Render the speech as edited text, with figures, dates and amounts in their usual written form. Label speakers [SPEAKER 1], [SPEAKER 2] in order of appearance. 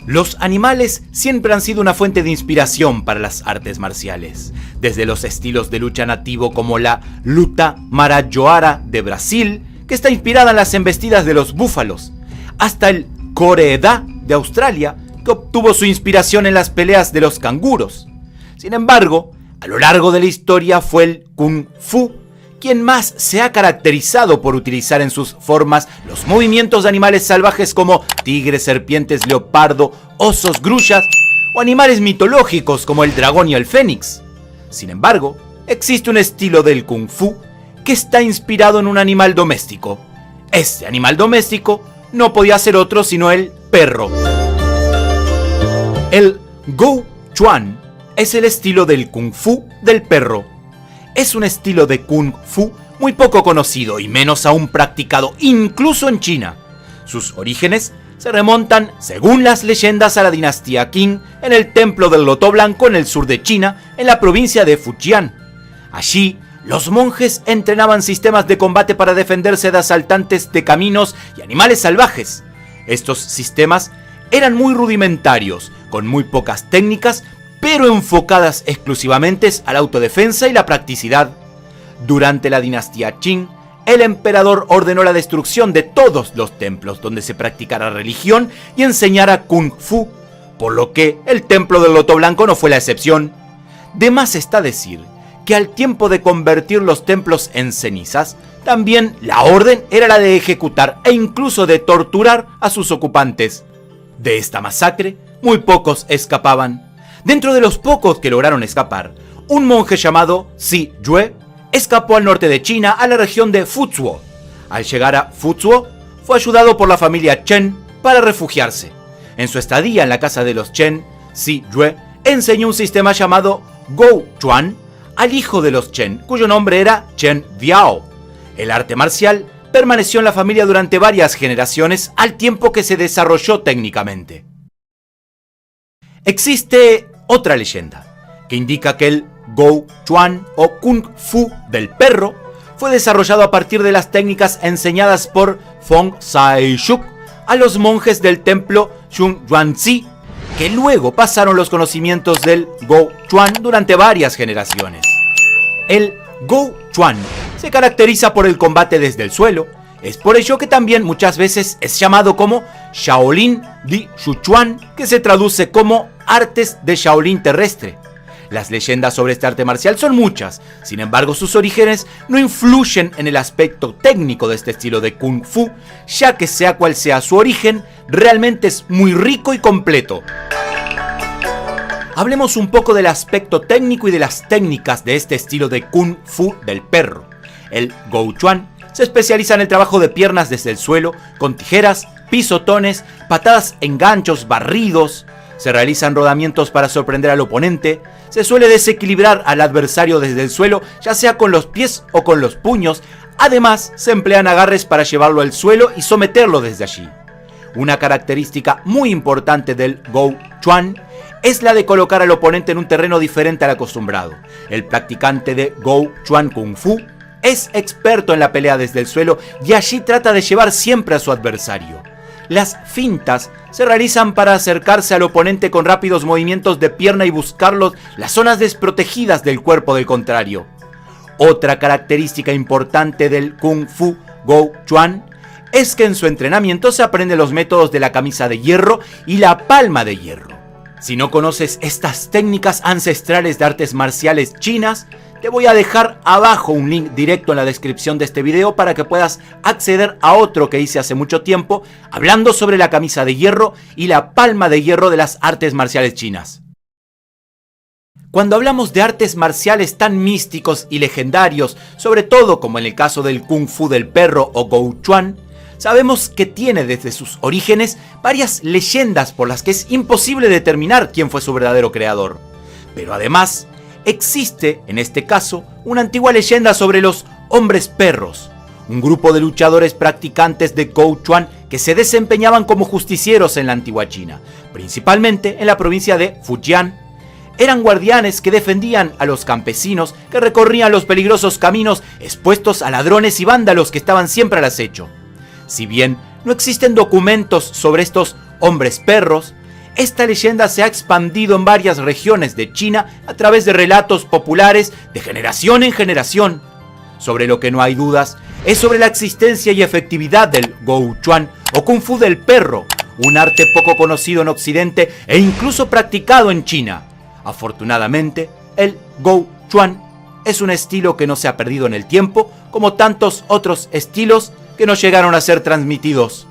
[SPEAKER 1] Los animales siempre han sido una fuente de inspiración para las artes marciales, desde los estilos de lucha nativo como la luta marajoara de Brasil, que está inspirada en las embestidas de los búfalos, hasta el Koreeda de Australia, que obtuvo su inspiración en las peleas de los canguros. Sin embargo, a lo largo de la historia fue el Kung Fu quien más se ha caracterizado por utilizar en sus formas los movimientos de animales salvajes como tigres, serpientes, leopardo, osos, grullas o animales mitológicos como el dragón y el fénix. Sin embargo, existe un estilo del Kung Fu que está inspirado en un animal doméstico. Este animal doméstico no podía ser otro sino el perro. El Go Chuan es el estilo del Kung Fu del perro. Es un estilo de Kung Fu muy poco conocido y menos aún practicado incluso en China. Sus orígenes se remontan, según las leyendas, a la dinastía Qing en el Templo del Loto Blanco en el sur de China, en la provincia de Fujian. Allí, los monjes entrenaban sistemas de combate para defenderse de asaltantes de caminos y animales salvajes. Estos sistemas eran muy rudimentarios, con muy pocas técnicas, pero enfocadas exclusivamente a la autodefensa y la practicidad. Durante la dinastía Qing, el emperador ordenó la destrucción de todos los templos donde se practicara religión y enseñara Kung Fu, por lo que el templo del Loto Blanco no fue la excepción. De más está decir que al tiempo de convertir los templos en cenizas, también la orden era la de ejecutar e incluso de torturar a sus ocupantes. De esta masacre, muy pocos escapaban. Dentro de los pocos que lograron escapar, un monje llamado Si Yue escapó al norte de China a la región de Fuzuo. Al llegar a Fuzuo, fue ayudado por la familia Chen para refugiarse. En su estadía en la casa de los Chen, Si Yue enseñó un sistema llamado Go Chuan al hijo de los Chen, cuyo nombre era Chen Biao. El arte marcial permaneció en la familia durante varias generaciones al tiempo que se desarrolló técnicamente. Existe otra leyenda que indica que el Go Chuan o Kung Fu del perro fue desarrollado a partir de las técnicas enseñadas por Feng Sai-shuk a los monjes del templo Xunyuanzi, que luego pasaron los conocimientos del Go Chuan durante varias generaciones. El Go Chuan se caracteriza por el combate desde el suelo. Es por ello que también muchas veces es llamado como Shaolin Di Shuchuan, que se traduce como artes de Shaolin terrestre. Las leyendas sobre este arte marcial son muchas, sin embargo sus orígenes no influyen en el aspecto técnico de este estilo de Kung Fu, ya que sea cual sea su origen, realmente es muy rico y completo. Hablemos un poco del aspecto técnico y de las técnicas de este estilo de Kung Fu del perro. El Go Chuan se especializa en el trabajo de piernas desde el suelo, con tijeras, pisotones, patadas en ganchos, barridos. Se realizan rodamientos para sorprender al oponente. Se suele desequilibrar al adversario desde el suelo, ya sea con los pies o con los puños. Además, se emplean agarres para llevarlo al suelo y someterlo desde allí. Una característica muy importante del Go Chuan es la de colocar al oponente en un terreno diferente al acostumbrado. El practicante de Go Chuan Kung Fu es experto en la pelea desde el suelo y allí trata de llevar siempre a su adversario. Las fintas se realizan para acercarse al oponente con rápidos movimientos de pierna y buscar las zonas desprotegidas del cuerpo del contrario. Otra característica importante del Kung Fu Go Chuan es que en su entrenamiento se aprenden los métodos de la camisa de hierro y la palma de hierro. Si no conoces estas técnicas ancestrales de artes marciales chinas, te voy a dejar abajo un link directo en la descripción de este video para que puedas acceder a otro que hice hace mucho tiempo hablando sobre la camisa de hierro y la palma de hierro de las artes marciales chinas. Cuando hablamos de artes marciales tan místicos y legendarios, sobre todo como en el caso del Kung Fu del perro o Go Chuan, sabemos que tiene desde sus orígenes varias leyendas por las que es imposible determinar quién fue su verdadero creador. Pero además, existe, en este caso, una antigua leyenda sobre los hombres perros, un grupo de luchadores practicantes de Go Chuan que se desempeñaban como justicieros en la antigua China, principalmente en la provincia de Fujian. Eran guardianes que defendían a los campesinos que recorrían los peligrosos caminos expuestos a ladrones y vándalos que estaban siempre al acecho. Si bien no existen documentos sobre estos hombres perros, Esta leyenda se ha expandido en varias regiones de China a través de relatos populares de generación en generación. Sobre lo que no hay dudas es sobre la existencia y efectividad del Gouchuan o Kung Fu del perro, un arte poco conocido en Occidente e incluso practicado en China. Afortunadamente, el Gouchuan es un estilo que no se ha perdido en el tiempo, como tantos otros estilos que no llegaron a ser transmitidos